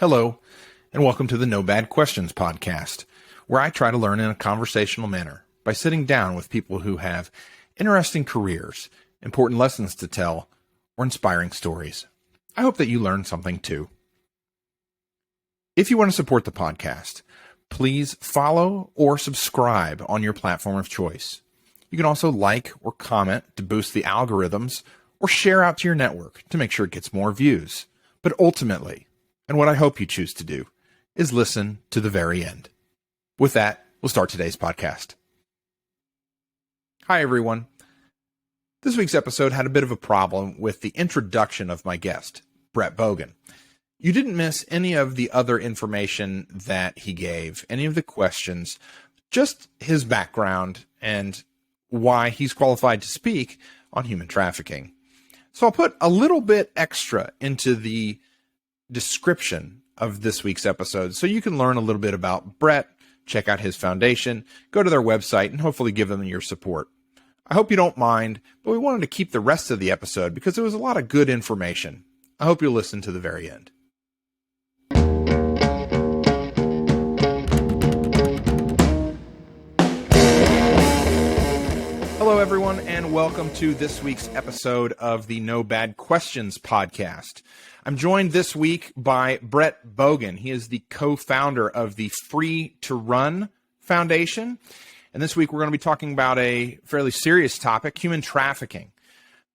Hello, and welcome to the No Bad Questions podcast, where I try to learn in a conversational manner by sitting down with people who have interesting careers, important lessons to tell, or inspiring stories. I hope that you learn something too. If you want to support the podcast, please follow or subscribe on your platform of choice. You can also like or comment to boost the algorithms or share out to your network to make sure it gets more views. But ultimately, and what I hope you choose to do, is listen to the very end. With that, we'll start today's podcast. Hi, everyone. This week's episode had a bit of a problem with the introduction of my guest, Brett Bogan. You didn't miss any of the other information that he gave, any of the questions, just his background and why he's qualified to speak on human trafficking. So I'll put a little bit extra into the description of this week's episode so you can learn a little bit about Brett, check out his foundation, go to their website, and hopefully give them your support. I hope you don't mind, but we wanted to keep the rest of the episode because there was a lot of good information. I hope you'll listen to the very end. Hello, everyone, and welcome to this week's episode of the No Bad Questions podcast. I'm joined this week by Brett Bogan. He is the co-founder of the Free to Run Foundation. And this week we're going to be talking about a fairly serious topic, human trafficking.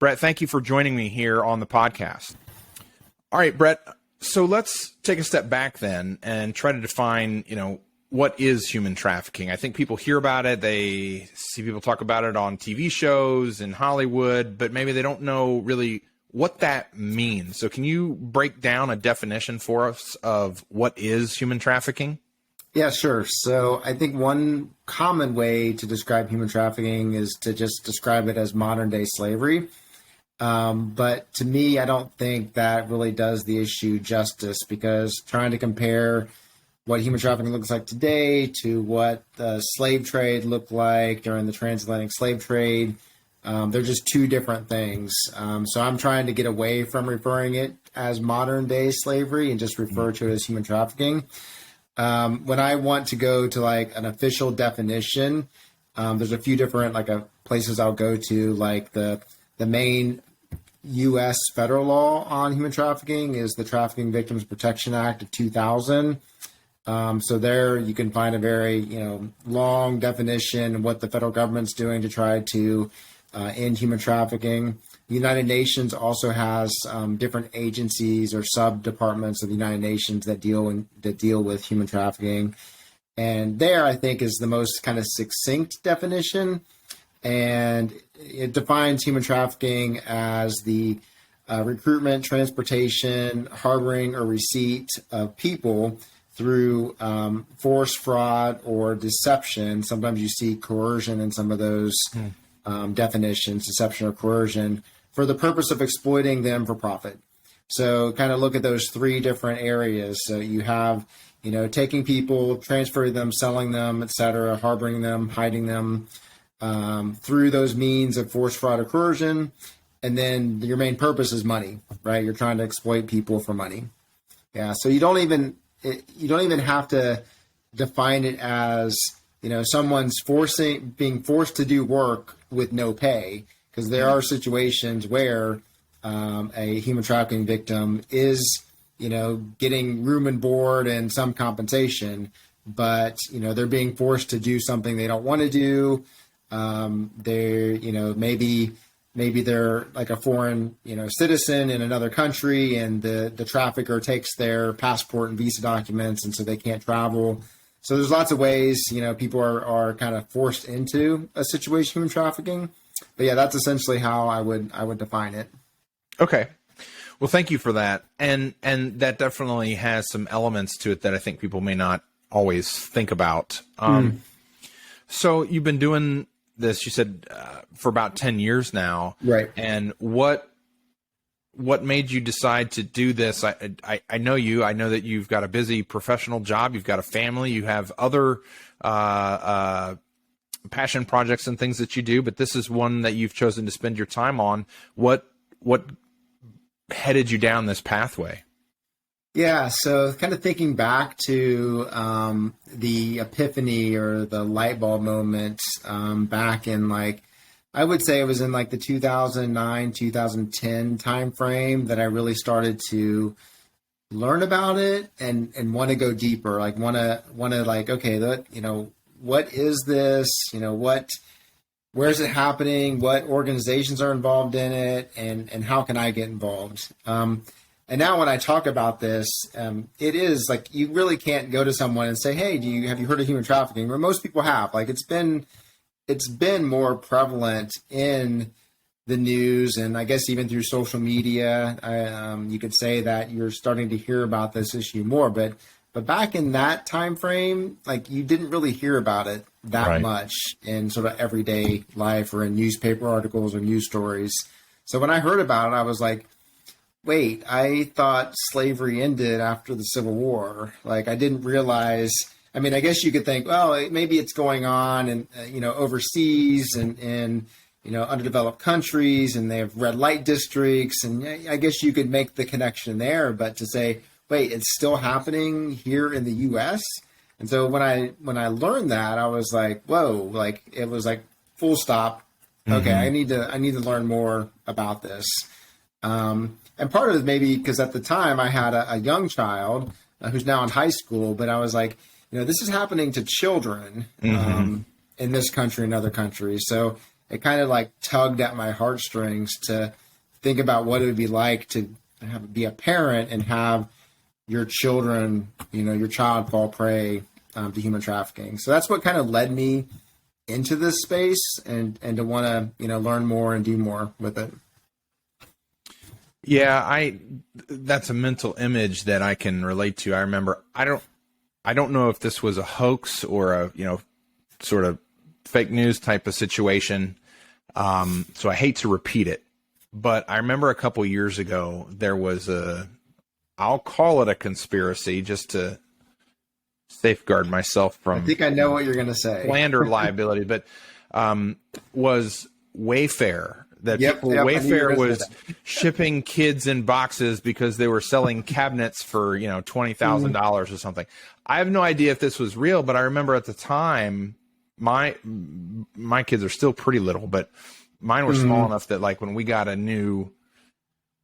Brett, thank you for joining me here on the podcast. All right, Brett, so let's take a step back then and try to define, what is human trafficking? I think people hear about it. They see people talk about it on TV shows in Hollywood, but maybe they don't know really what that means. So can you break down a definition for us of what is human trafficking? Yeah, sure. So I think one common way to describe human trafficking is to just describe it as modern day slavery. But to me, I don't think that really does the issue justice, because trying to compare what human trafficking looks like today to what the slave trade looked like during the transatlantic slave trade, they're just two different things. So I'm trying to get away from referring it as modern day slavery and just refer to it as human trafficking. When I want to go to like an official definition, there's a few different places I'll go to. Like the main U.S. federal law on human trafficking is the Trafficking Victims Protection Act of 2000. So there you can find a very long definition of what the federal government's doing to try to end human trafficking. The United Nations also has different agencies or sub-departments of the United Nations that deal with human trafficking. And there, I think, is the most kind of succinct definition. And it defines human trafficking as the recruitment, transportation, harboring, or receipt of people through force, fraud, or deception. Sometimes you see coercion in some of those definitions, deception or coercion, for the purpose of exploiting them for profit. So kind of look at those three different areas. So you have, taking people, transferring them, selling them, et cetera, harboring them, hiding them through those means of force, fraud, or coercion. And then your main purpose is money, right? You're trying to exploit people for money. Yeah. So you don't even have to define it as, someone's being forced to do work with no pay, because there are situations where a human trafficking victim is, getting room and board and some compensation, but, they're being forced to do something they don't want to do. They're, maybe they're like a foreign, citizen in another country, and the trafficker takes their passport and visa documents, and so they can't travel. So there's lots of ways, people are kind of forced into a situation of human trafficking. But yeah, that's essentially how I would define it. Okay. Well, thank you for that. And that definitely has some elements to it that I think people may not always think about. So you've been doing this, you said, for about 10 years now. Right. And what made you decide to do this? I know you. I know that you've got a busy professional job. You've got a family. You have other passion projects and things that you do, but this is one that you've chosen to spend your time on. What headed you down this pathway? Yeah, so kind of thinking back to the epiphany or the light bulb moment back in like, I would say it was in like the 2009, 2010 timeframe that I really started to learn about it and want to go deeper, like want to like, okay, what is this? Where is it happening? What organizations are involved in it? And how can I get involved? And now when I talk about this, it is like you really can't go to someone and say, "Hey, have you heard of human trafficking?" Where most people have. Like it's been more prevalent in the news, and I guess even through social media. You could say that you're starting to hear about this issue more. But back in that time frame, like you didn't really hear about it that much in sort of everyday life or in newspaper articles or news stories. So when I heard about it, I was like, wait, I thought slavery ended after the Civil War. Like I didn't realize. I mean, I guess you could think, well, maybe it's going on and overseas and underdeveloped countries, and they have red light districts, and I guess you could make the connection there. But to say, wait, it's still happening here in the U.S. And so when I learned that, I was like, whoa, like it was like full stop. Okay, I need to learn more about this. And part of it maybe because at the time I had a young child who's now in high school, but I was like, this is happening to children in this country and other countries. So it kind of like tugged at my heartstrings to think about what it would be like to be a parent and have your children, your child fall prey to human trafficking. So that's what kind of led me into this space and to want to, learn more and do more with it. Yeah, that's a mental image that I can relate to. I remember, I don't know if this was a hoax or a, sort of fake news type of situation. So I hate to repeat it, but I remember a couple years ago, there was I'll call it a conspiracy just to safeguard myself from, I think I know what you're going to say, slander liability, but, was Wayfair. Wayfair was shipping kids in boxes because they were selling cabinets for, $20,000 or something. I have no idea if this was real, but I remember at the time, my kids are still pretty little, but mine were small enough that like when we got a new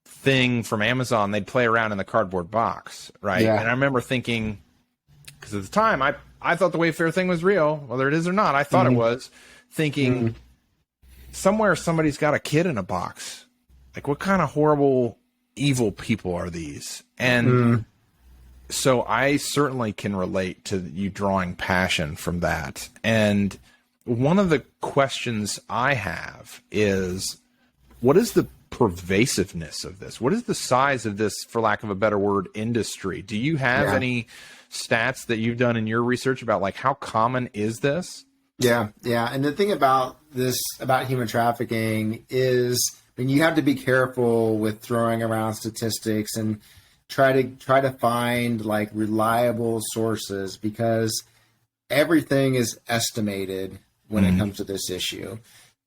thing from Amazon, they'd play around in the cardboard box, right? Yeah. And I remember thinking, because at the time I thought the Wayfair thing was real, whether it is or not, I thought it was, thinking somewhere somebody's got a kid in a box. Like what kind of horrible, evil people are these? And so I certainly can relate to you drawing passion from that. And one of the questions I have is, what is the pervasiveness of this? What is the size of this, for lack of a better word, industry? Do you have any stats that you've done in your research about like how common is this? Yeah. And the thing about this, about human trafficking is, you have to be careful with throwing around statistics and try to find like reliable sources, because everything is estimated when it comes to this issue.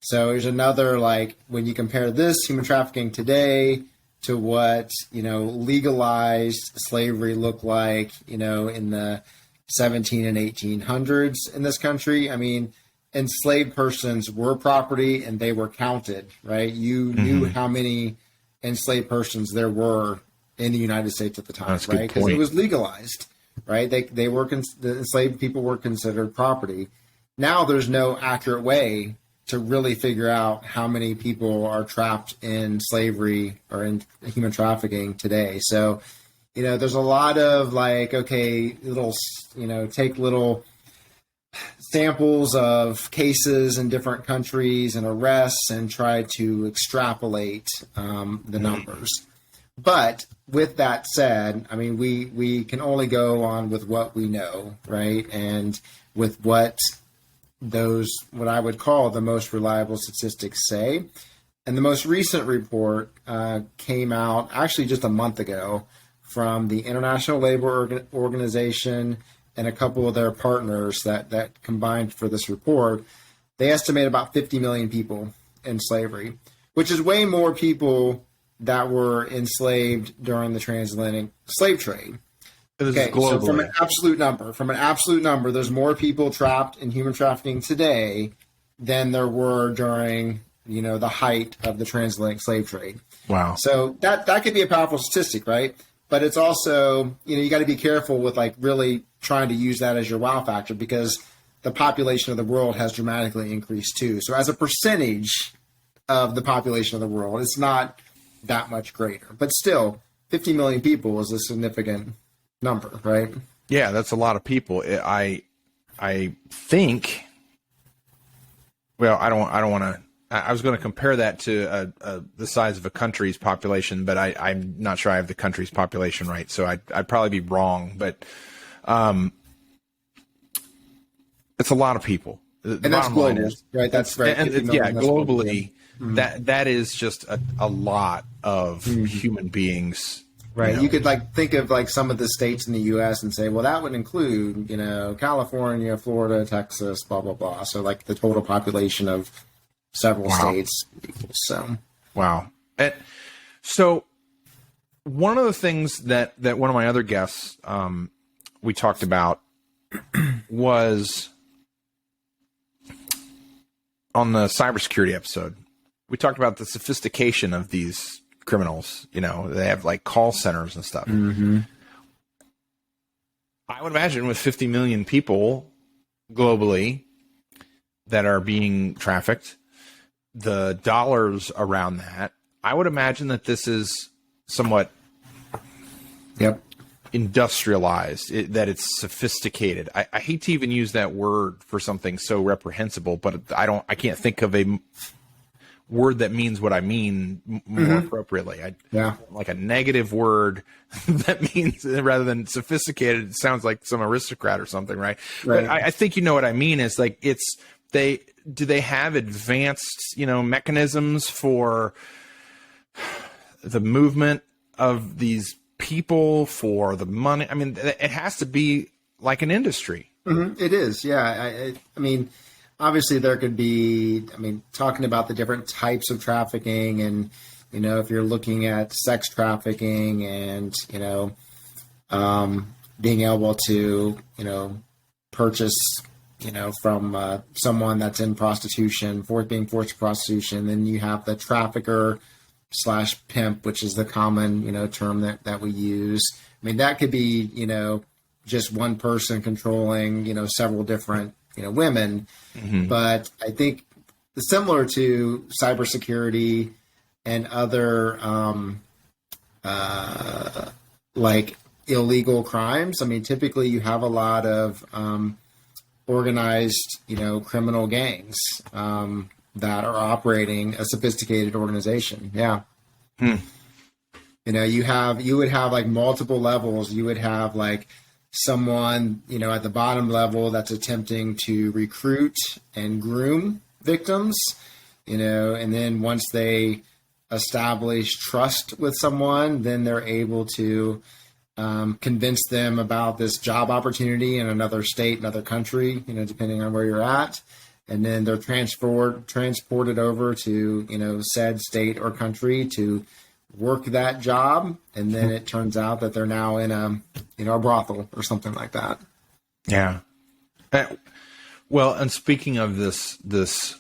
So there's another, like when you compare this human trafficking today to what, legalized slavery looked like, in the 17 and 1800s in this country. I mean, enslaved persons were property and they were counted, right? You knew how many enslaved persons there were in the United States at the time, right? Because it was legalized, right? They were the enslaved people were considered property. Now there's no accurate way to really figure out how many people are trapped in slavery or in human trafficking today. So, there's a lot of like, okay, take little samples of cases in different countries and arrests and try to extrapolate the numbers. But with that said, I mean, we can only go on with what we know, right? And with what I would call the most reliable statistics say. And the most recent report came out actually just a month ago from the International Labor Organization and a couple of their partners that combined for this report. They estimate about 50 million people in slavery, which is way more people that were enslaved during the transatlantic slave trade. Okay, so from an absolute number, there's more people trapped in human trafficking today than there were during, the height of the transatlantic slave trade. Wow. So that could be a powerful statistic, right? But it's also, you got to be careful with like really trying to use that as your wow factor, because the population of the world has dramatically increased too. So as a percentage of the population of the world, it's not that much greater, but still 50 million people is a significant number, right? Yeah, that's a lot of people. I think. Well, I don't want to. I was going to compare that to the size of a country's population, but I'm not sure I have the country's population right, so I'd probably be wrong. But it's a lot of people. And that's global, right? That's right. And yeah, globally, that is just a lot of human beings. Right. You could like think of like some of the states in the U.S. and say, well, that would include, California, Florida, Texas, blah, blah, blah. So like the total population of several states. So. Wow. And so one of the things that one of my other guests we talked about was on the cybersecurity episode. We talked about the sophistication of these criminals. They have like call centers and stuff. Mm-hmm. I would imagine with 50 million people globally that are being trafficked, the dollars around that, I would imagine that this is somewhat industrialized, that it's sophisticated. I hate to even use that word for something so reprehensible, but I can't think of a word that means what I mean more appropriately. Like a negative word that means, rather than sophisticated, it sounds like some aristocrat or something, right? But I think you know what I mean is like do they have advanced, mechanisms for the movement of these people, for the money? I mean, it has to be like an industry. Mm-hmm. It is. Yeah. I mean, obviously there could be, talking about the different types of trafficking and, if you're looking at sex trafficking and, being able to, purchase, from someone that's in prostitution, being forced to prostitution, then you have the trafficker / pimp, which is the common, term that we use. That could be, just one person controlling, several different, women. Mm-hmm. But I think similar to cybersecurity and other like illegal crimes, typically you have a lot of organized, criminal gangs that are operating a sophisticated organization. Yeah. You would have like multiple levels. You would have like someone, at the bottom level that's attempting to recruit and groom victims, and then once they establish trust with someone, then they're able to convince them about this job opportunity in another state, another country, depending on where you're at. And then they're transported over to, said state or country to work that job, and then it turns out that they're now in a brothel or something like that. Yeah. Well, and speaking of this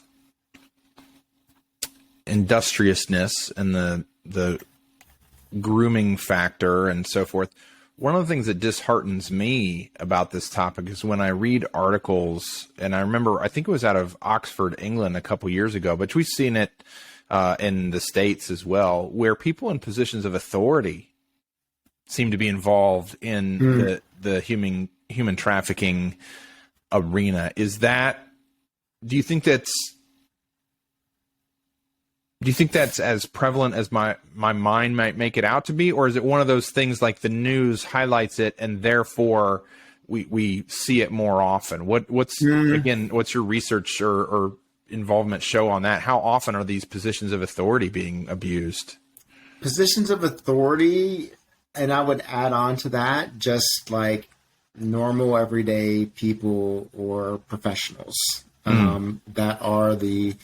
industriousness and the grooming factor and so forth, one of the things that disheartens me about this topic is when I read articles, and I remember, I think it was out of Oxford, England a couple years ago, but we've seen it in the States as well, where people in positions of authority seem to be involved in the human trafficking arena. Do you think that's as prevalent as my mind might make it out to be, or is it one of those things like the news highlights it and therefore we see it more often? What's your research or involvement show on that? How often are these positions of authority being abused? Positions of authority, and I would add on to that, just like normal everyday people or professionals that are the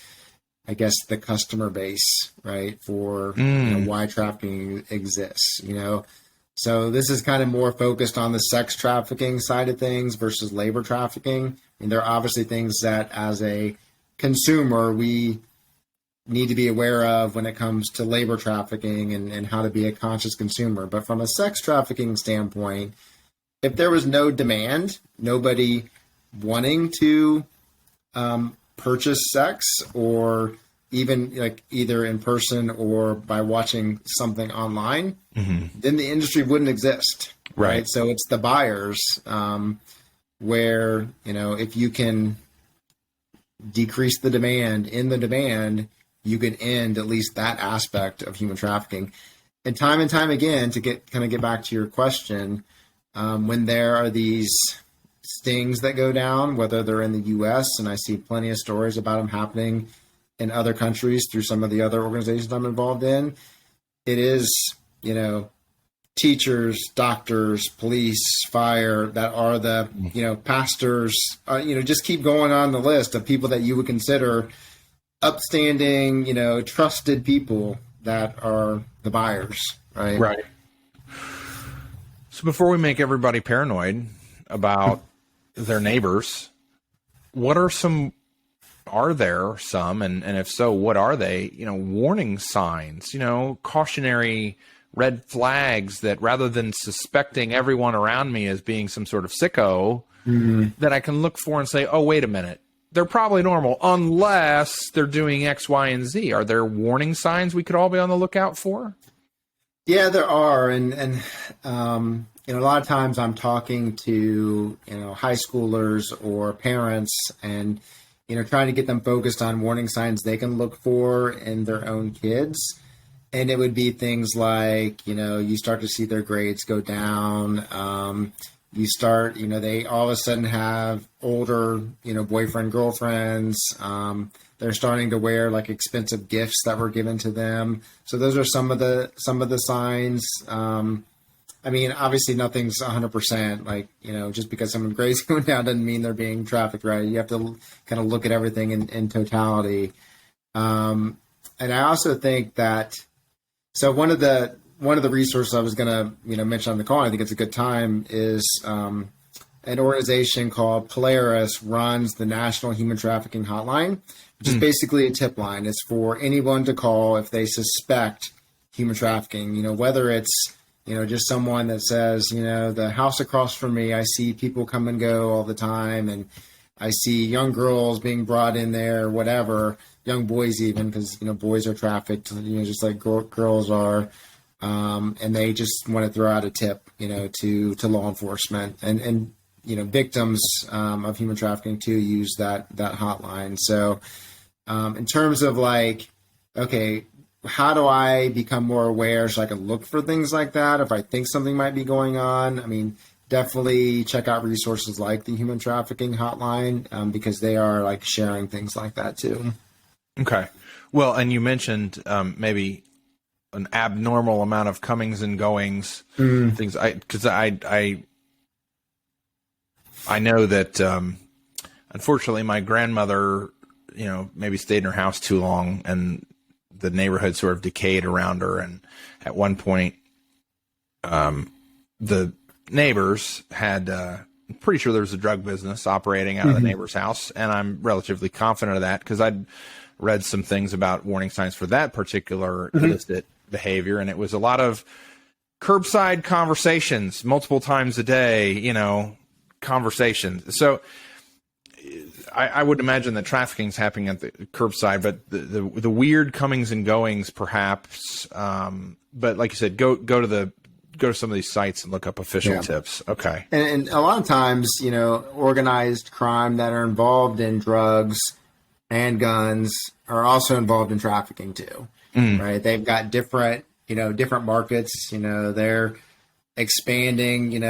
I guess, the customer base, right, for why trafficking exists, So this is kind of more focused on the sex trafficking side of things versus labor trafficking. And there are obviously things that as a consumer, we need to be aware of when it comes to labor trafficking and how to be a conscious consumer. But from a sex trafficking standpoint, if there was no demand, nobody wanting to purchase sex, or even like either in person or by watching something online, then the industry wouldn't exist. Right. So it's the buyers where, if you can decrease the demand in the demand, you can end at least that aspect of human trafficking. And time again, to get back to your question, when there are these stings that go down, whether they're in the U.S., and I see plenty of stories about them happening in other countries through some of the other organizations I'm involved in, it is, teachers, doctors, police, fire, that are the, pastors, just keep going on the list of people that you would consider upstanding, trusted people that are the buyers, right? Right. So before we make everybody paranoid about their neighbors, are there some, and if so, what are they, warning signs, cautionary red flags that rather than suspecting everyone around me as being some sort of sicko, that I can look for and say, oh, wait a minute, they're probably normal unless they're doing X, Y, and Z. Are there warning signs we could all be on the lookout for? Yeah, there are. And a lot of times I'm talking to, high schoolers or parents and, trying to get them focused on warning signs they can look for in their own kids. And it would be things like, you start to see their grades go down. You start, they all of a sudden have older, boyfriend, girlfriends. They're starting to wear like expensive gifts that were given to them. So those are some of the signs. Obviously nothing's 100%, like, just because someone's grades going down doesn't mean they're being trafficked, right? You have to kind of look at everything in totality. And I also think that, so one of the resources I was going to, mention on the call, and I think it's a good time, is an organization called Polaris runs the National Human Trafficking Hotline, which is basically a tip line. It's for anyone to call if they suspect human trafficking, whether it's, just someone that says, the house across from me, I see people come and go all the time, and I see young girls being brought in there, whatever, young boys even, because, boys are trafficked, just like girls are. And they just want to throw out a tip, to law enforcement, and victims of human trafficking too use that hotline. So in terms of like, okay, how do I become more aware so I can look for things like that if I think something might be going on? Definitely check out resources like the Human Trafficking Hotline, because they are like sharing things like that too. Okay. Well, and you mentioned maybe an abnormal amount of comings and goings, things. Because I know that unfortunately my grandmother, maybe stayed in her house too long, and the neighborhood sort of decayed around her. And at one point, the neighbors had, I'm pretty sure there was a drug business operating out of the neighbor's house, and I'm relatively confident of that because I'd read some things about warning signs for that particular illicit behavior, and it was a lot of curbside conversations multiple times a day, conversations. So I would imagine that trafficking is happening at the curbside, but the weird comings and goings, perhaps. But like you said, go to some of these sites and look up official tips. Okay. And a lot of times, organized crime that are involved in drugs and guns are also involved in trafficking too, right? They've got different markets, they're expanding,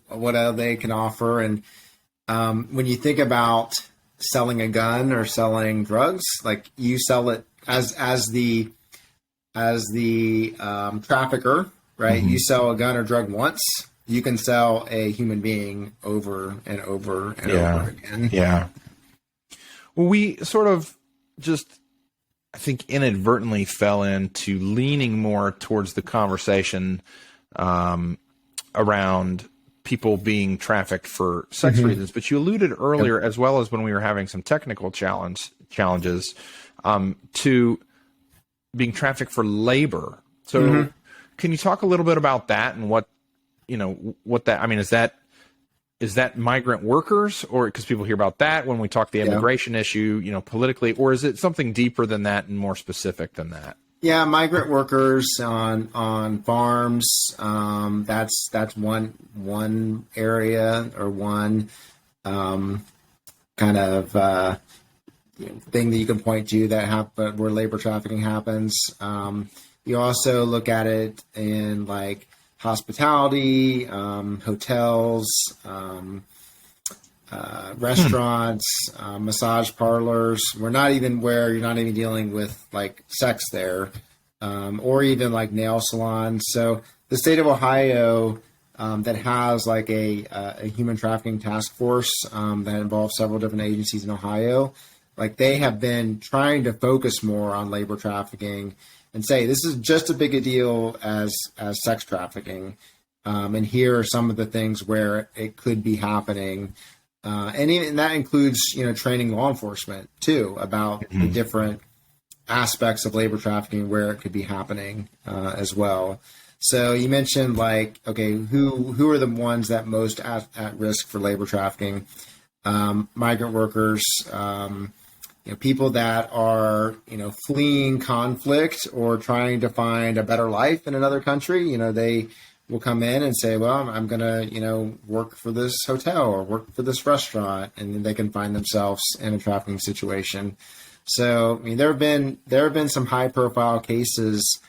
what they can offer. And when you think about selling a gun or selling drugs, like you sell it as the trafficker, right? You sell a gun or drug once, you can sell a human being over and over and over again. Yeah. Well, we sort of just I think inadvertently fell into leaning more towards the conversation around people being trafficked for sex reasons. But you alluded earlier, as well as when we were having some technical challenges, to being trafficked for labor. So can you talk a little bit about that and what that, I mean, is that migrant workers, or because people hear about that when we talk the immigration issue, politically, or is it something deeper than that and more specific than that? Yeah, migrant workers on farms. That's one area or one kind of thing that you can point to that where labor trafficking happens. You also look at it in like hospitality, hotels, restaurants, massage parlors. You're not even dealing with like sex there, or even like nail salons. So the state of Ohio that has like a human trafficking task force that involves several different agencies in Ohio, like they have been trying to focus more on labor trafficking and say this is just as big a deal as sex trafficking. And here are some of the things where it could be happening. And that includes, training law enforcement too about the different aspects of labor trafficking where it could be happening as well. So you mentioned like, okay, who are the ones that most at risk for labor trafficking? Migrant workers, people that are, fleeing conflict or trying to find a better life in another country. They will come in and say, well, I'm going to, work for this hotel or work for this restaurant, and then they can find themselves in a trafficking situation. So, I mean, there have been some high profile cases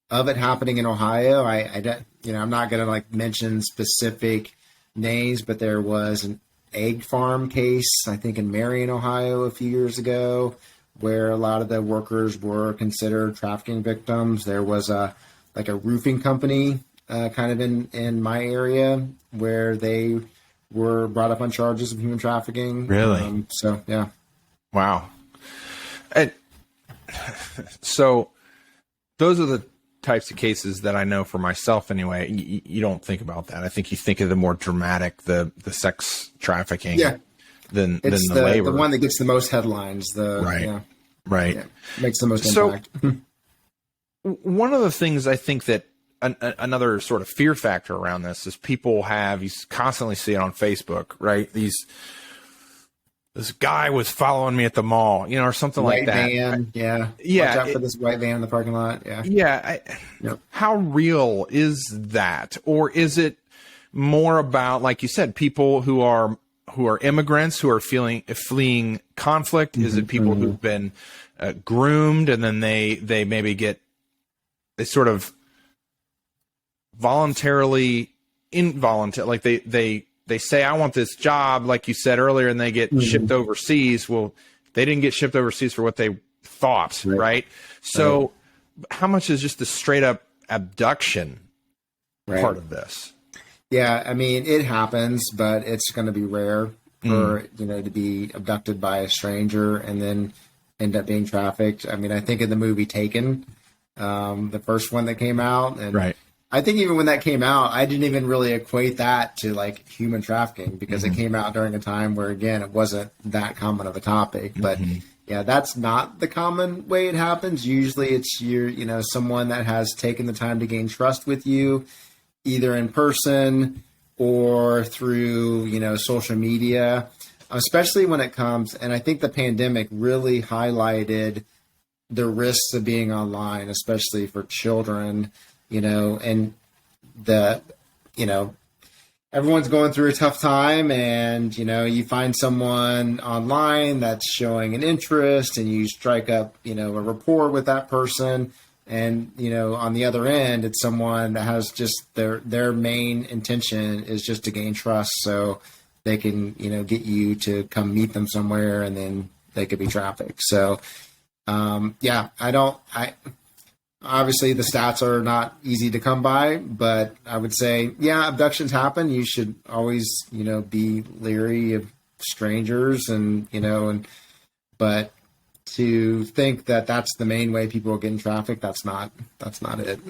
of it happening in Ohio. I'm not going to like mention specific names, but there was an egg farm case, I think in Marion, Ohio a few years ago, where a lot of the workers were considered trafficking victims. There was a roofing company kind of in my area where they were brought up on charges of human trafficking. Really? So, yeah. Wow. And so those are the types of cases that I know for myself anyway. You don't think about that. I think you think of the more dramatic, the sex trafficking than the labor. The one that gets the most headlines. Right. Yeah, makes the most impact. One of the things I think that another sort of fear factor around this is people you constantly see it on Facebook, right? This guy was following me at the mall, or something like that. Van, yeah. Watch out for this white van in the parking lot. Yeah. Yeah. How real is that? Or is it more about, like you said, people who are immigrants who are fleeing conflict? Is it people who've been groomed and then they maybe they sort of involuntarily, like they say, I want this job, like you said earlier, and they get shipped overseas. Well, they didn't get shipped overseas for what they thought, right? So how much is just the straight up abduction part of this? Yeah, I mean, it happens, but it's going to be rare for, to be abducted by a stranger and then end up being trafficked. I mean, I think in the movie Taken, the first one that came out, and I think even when that came out, I didn't even really equate that to like human trafficking because it came out during a time where, again, it wasn't that common of a topic. But yeah, that's not the common way it happens. Usually it's someone that has taken the time to gain trust with you, either in person or through, social media, especially when it comes. And I think the pandemic really highlighted the risks of being online, especially for children. And everyone's going through a tough time, and, you find someone online that's showing an interest and you strike up, a rapport with that person. And, on the other end, it's someone that has just their main intention is just to gain trust so they can, get you to come meet them somewhere, and then they could be trafficked. So, obviously, the stats are not easy to come by, but I would say, abductions happen. You should always, be leery of strangers, but to think that that's the main way people are getting trafficked. That's not it.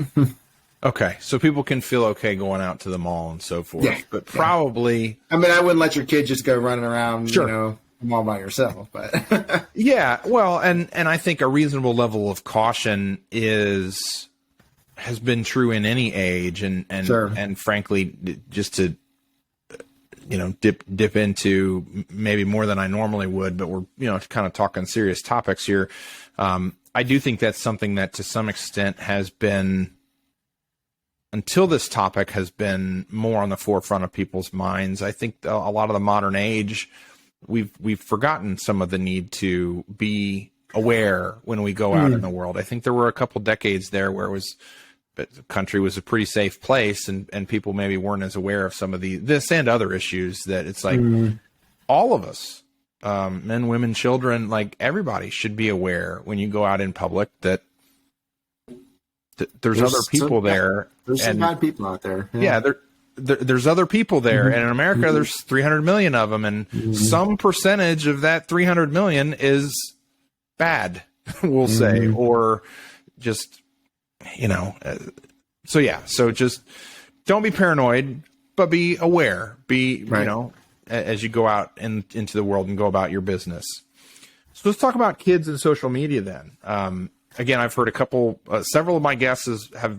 Okay. So people can feel okay going out to the mall and so forth, Yeah. but probably. I mean, I wouldn't let your kid just go running around, Sure. all by yourself, but Yeah. Well, and I think a reasonable level of caution has been true in any age, and Sure. and frankly, just to dip into maybe more than I normally would, but we're kind of talking serious topics here. I do think that's something that to some extent has been, until this topic has been more on the forefront of people's minds. I think a lot of the modern age, we've forgotten some of the need to be aware when we go out in the world. I think there were a couple decades there where the country was a pretty safe place, and people maybe weren't as aware of some of this and other issues, that it's like all of us, men, women, children, like everybody should be aware when you go out in public that there's other people there. There's some bad people out there. Yeah, there's other people there, and in America there's 300 million of them, and some percentage of that 300 million is bad, we'll say, or just so just don't be paranoid, but be aware, as you go out into the world and go about your business. So let's talk about kids and social media then. Again, I've heard several of my guests have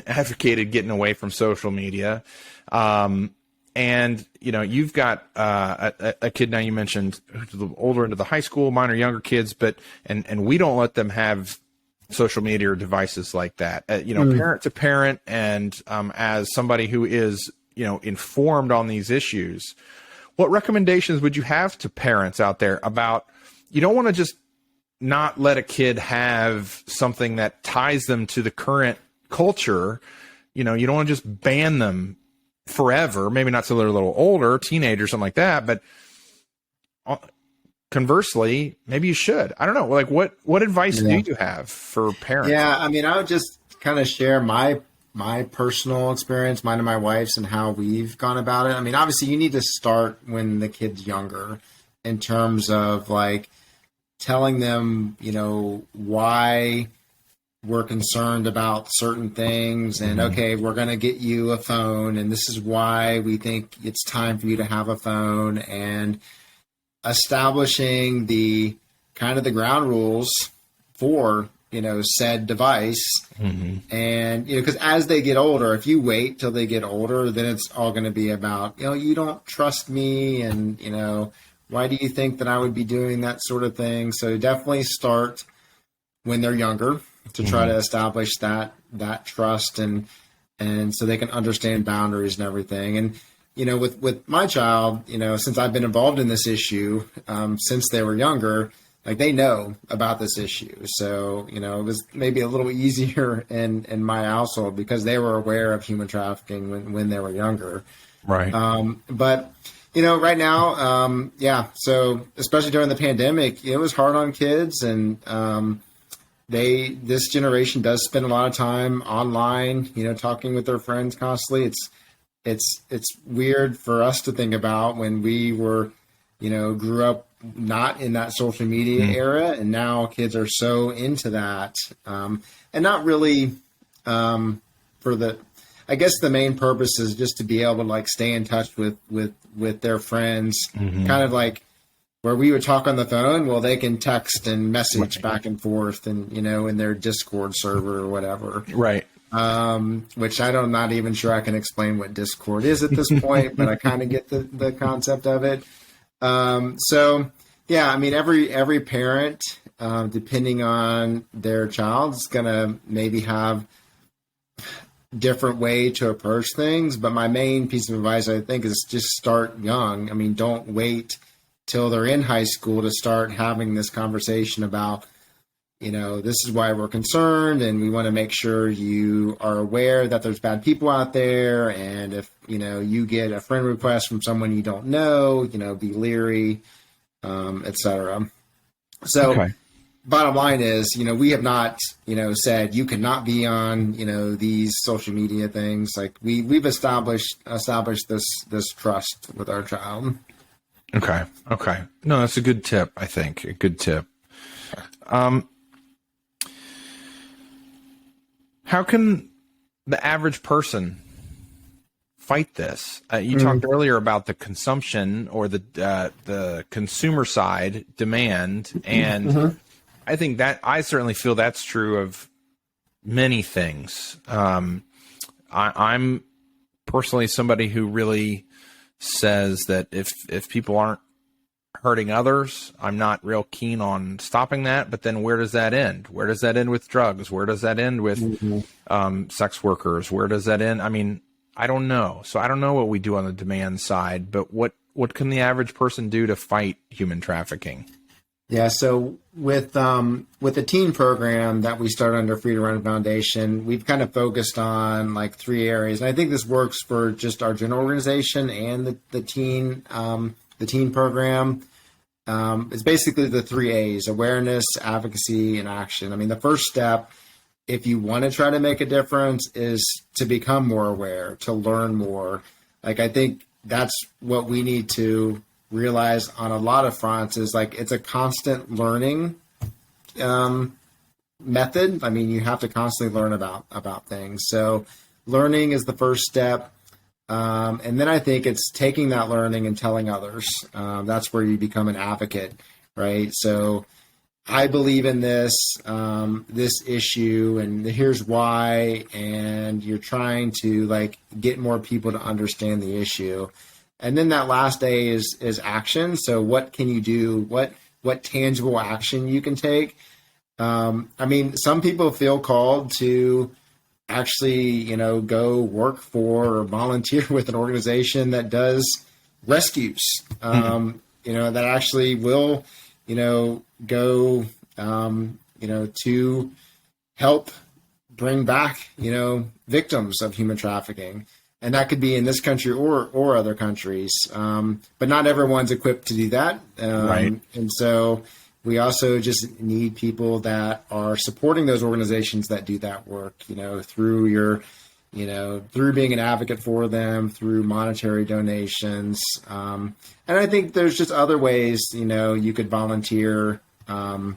advocated getting away from social media. And you've got a kid now, you mentioned, who's a little older into the high school, mine are younger kids, but and we don't let them have social media or devices like that. Parent to parent, and as somebody who is informed on these issues, what recommendations would you have to parents out there about, you don't want to just not let a kid have something that ties them to the current culture. You don't want to just ban them forever, maybe not till they're a little older, teenagers, something like that, but conversely, maybe you should. I don't know. Like, what advice do you have for parents? Yeah, I mean, I would just kind of share my personal experience, mine and my wife's, and how we've gone about it. I mean, obviously, you need to start when the kid's younger, in terms of like telling them, why we're concerned about certain things, and okay, we're going to get you a phone, and this is why we think it's time for you to have a phone, and establishing the kind of the ground rules for said device. And because as they get older, if you wait till they get older, then it's all going to be about you don't trust me, and why do you think that I would be doing that sort of thing. So definitely start when they're younger to try to establish that trust, and so they can understand boundaries and everything. And with my child, since I've been involved in this issue since they were younger, like they know about this issue. So, it was maybe a little easier in my household because they were aware of human trafficking when they were younger. Right. But, right now, so especially during the pandemic, it was hard on kids, and this generation does spend a lot of time online, talking with their friends constantly. It's weird for us to think about when we were, grew up not in that social media era, and now kids are so into that, and not really I guess the main purpose is just to be able to like stay in touch with their friends, kind of like where we would talk on the phone. Well, they can text and message back and forth, and in their Discord server or whatever. Right. Which I'm not even sure I can explain what Discord is at this point, but I kind of get the concept of it. So yeah, I mean, every parent, depending on their child, is going to maybe have different way to approach things. But my main piece of advice, I think, is just start young. I mean, don't wait till they're in high school to start having this conversation about, this is why we're concerned, and we want to make sure you are aware that there's bad people out there. And if, you get a friend request from someone you don't know, be leery, etc. So bottom line is, we have not, said you cannot be on, these social media things. Like we've established this trust with our child. Okay. No, that's a good tip. I think a good tip. How can the average person fight this? You talked earlier about the consumption or the consumer side demand, and I think that I certainly feel that's true of many things. I'm personally somebody who really says that if people aren't hurting others, I'm not real keen on stopping that. But then where does that end? Where does that end with drugs? Where does that end with sex workers? Where does that end? I mean, I don't know. So I don't know what we do on the demand side, but what can the average person do to fight human trafficking? Yeah, so with the teen program that we started under Free to Run Foundation, we've kind of focused on like 3 areas. And I think this works for just our general organization and the teen program. It's basically the 3 A's: awareness, advocacy, and action. I mean, the first step, if you want to try to make a difference, is to become more aware, to learn more. Like, I think that's what we need to realize on a lot of fronts, is like it's a constant learning method. I mean, you have to constantly learn about things. So learning is the first step. And then I think it's taking that learning and telling others. That's where you become an advocate, right? So I believe in this issue, and here's why, and you're trying to like get more people to understand the issue. And then that last A is action. So what can you do? What tangible action you can take? I mean, some people feel called to actually, go work for or volunteer with an organization that does rescues, that actually will, go, to help bring back, victims of human trafficking. And that could be in this country or other countries. But not everyone's equipped to do that. Right. And so we also just need people that are supporting those organizations that do that work, through through being an advocate for them, through monetary donations. And I think there's just other ways, you could volunteer to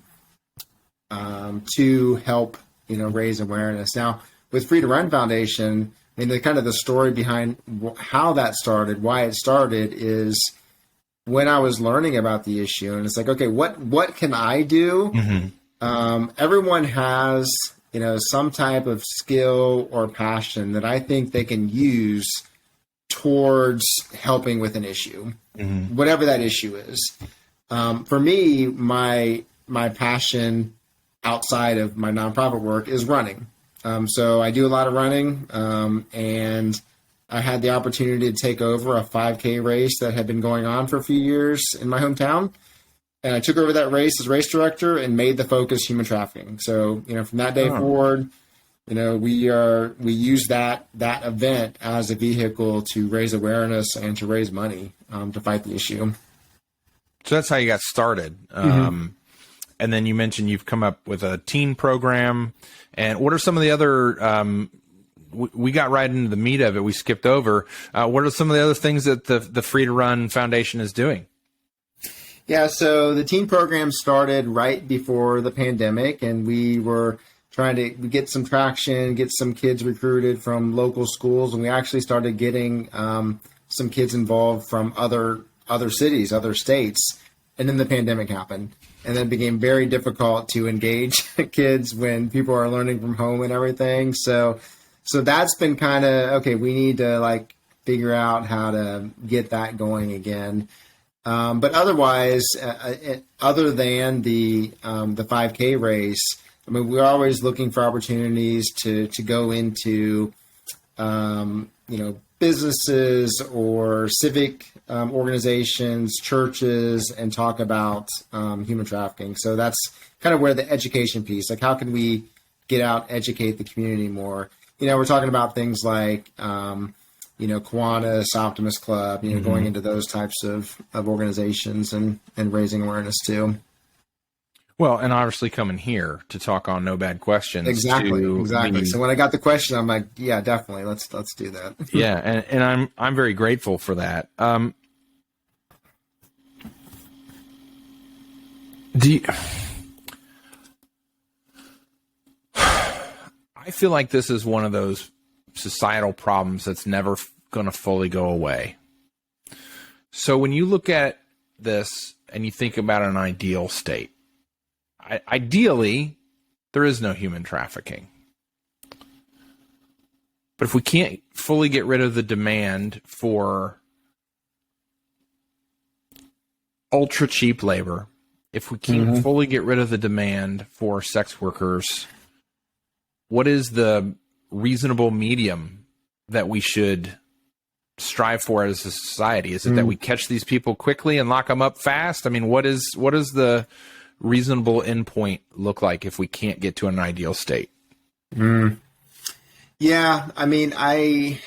help, raise awareness. Now, with Free to Run Foundation, I mean, the story behind how that started, why it started, is when I was learning about the issue, and it's like, okay, what can I do? Everyone has, some type of skill or passion that I think they can use towards helping with an issue, whatever that issue is. For me, my passion outside of my nonprofit work is running. So I do a lot of running, and I had the opportunity to take over a 5K race that had been going on for a few years in my hometown. And I took over that race as race director and made the focus human trafficking. So, from that day forward, we use that event as a vehicle to raise awareness and to raise money, to fight the issue. So that's how you got started. And then you mentioned you've come up with a teen program. And what are some of the other, we got right into the meat of it, we skipped over. What are some of the other things that the Free to Run Foundation is doing? Yeah, so the teen program started right before the pandemic, and we were trying to get some traction, get some kids recruited from local schools, and we actually started getting some kids involved from other cities, other states. And then the pandemic happened, and then it became very difficult to engage kids when people are learning from home and everything. So that's been kind of, okay, we need to figure out how to get that going again. But otherwise, other than the 5K race, I mean, we're always looking for opportunities to go into, businesses or civic organizations, churches, and talk about human trafficking. So that's kind of where the education piece, how can we get out, educate the community more? We're talking about things like, Kiwanis, Optimist Club, going into those types of organizations and raising awareness too. Well, and obviously coming here to talk on No Bad Questions. Exactly. So when I got the question, I'm like, yeah, definitely. Let's do that. Yeah. And I'm very grateful for that. I feel like this is one of those societal problems that's never going to fully go away. So when you look at this and you think about an ideal state, ideally, there is no human trafficking. But if we can't fully get rid of the demand for ultra cheap labor, if we can't fully get rid of the demand for sex workers, what is the reasonable medium that we should strive for as a society? Is it that we catch these people quickly and lock them up fast? I mean, what does the reasonable endpoint look like if we can't get to an ideal state? Yeah, I mean, I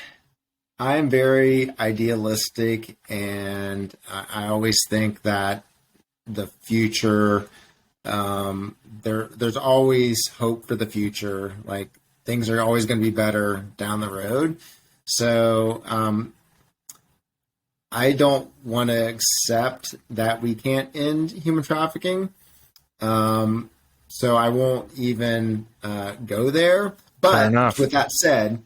am very idealistic, and I always think that the future, there's always hope for the future. Like, things are always going to be better down the road. So I don't want to accept that we can't end human trafficking. So I won't even go there. But with that said,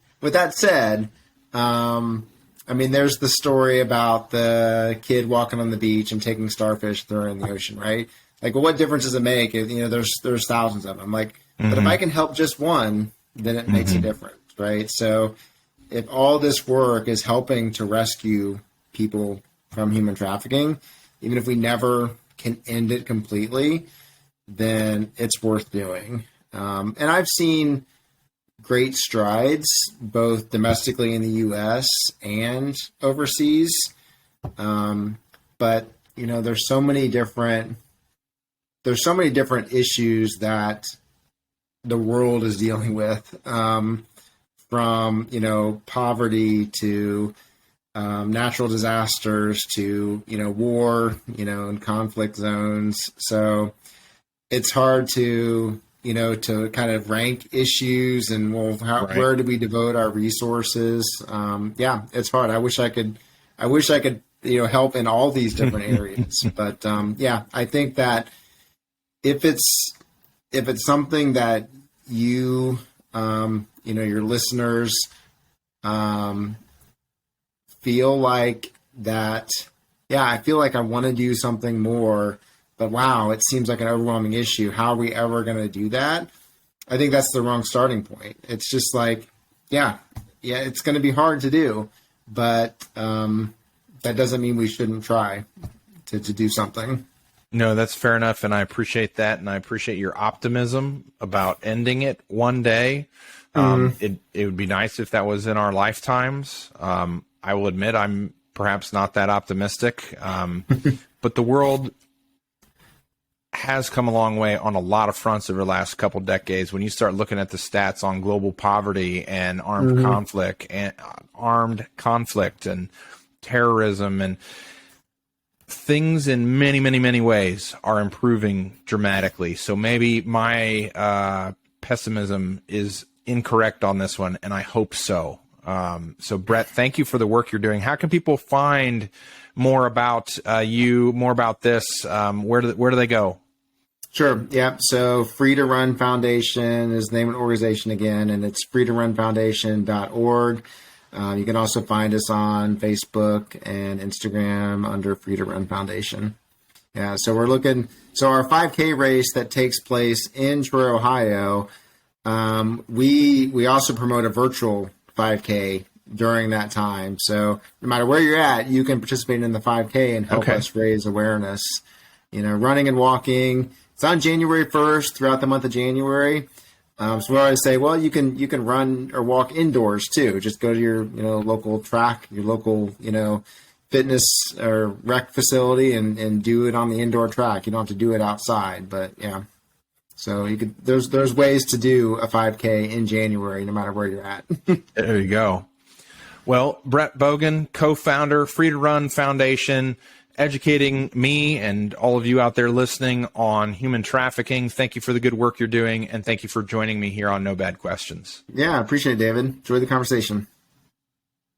I mean, there's the story about the kid walking on the beach and taking starfish, throwing in the ocean, right? Like, well, what difference does it make? There's thousands of them. Like, but if I can help just one, then it makes a difference, right? So if all this work is helping to rescue people from human trafficking, even if we never can end it completely, then it's worth doing. And I've seen great strides, both domestically in the U.S. and overseas. But there's so many different issues that the world is dealing with, from poverty to natural disasters to war, and conflict zones. So it's hard to to kind of rank issues and where do we devote our resources? Yeah, it's hard. I wish I could help in all these different areas. But yeah, I think that if it's something that you your listeners feel like that, yeah, I feel like I want to do something more, but wow, it seems like an overwhelming issue. How are we ever going to do that? I think that's the wrong starting point. It's just like, yeah, it's going to be hard to do, but that doesn't mean we shouldn't try to do something. No, that's fair enough, and I appreciate that, and I appreciate your optimism about ending it one day. It would be nice if that was in our lifetimes. I will admit I'm perhaps not that optimistic, but the world has come a long way on a lot of fronts over the last couple decades. When you start looking at the stats on global poverty and armed conflict and terrorism, and things in many, many, many ways are improving dramatically. So maybe my pessimism is incorrect on this one, and I hope so. So Brett, thank you for the work you're doing. How can people find more about you, more about this? Where do they go? Sure. Yeah. So Free to Run Foundation is the name of the organization again, and it's freetorunfoundation.org. You can also find us on Facebook and Instagram under Free to Run Foundation. Yeah. So our 5K race that takes place in Troy, Ohio, we also promote a virtual 5K during that time. So no matter where you're at, you can participate in the 5K and help us raise awareness. Running and walking. It's on January 1st throughout the month of January. So we always say, well, you can run or walk indoors too. Just go to your local track, your local fitness or rec facility, and do it on the indoor track. You don't have to do it outside, but yeah. So there's ways to do a 5K in January, no matter where you're at. There you go. Well, Brett Bogan, co-founder, Free to Run Foundation, educating me and all of you out there listening on human trafficking. Thank you for the good work you're doing, and thank you for joining me here on No Bad Questions. Yeah, I appreciate it, David. Enjoy the conversation.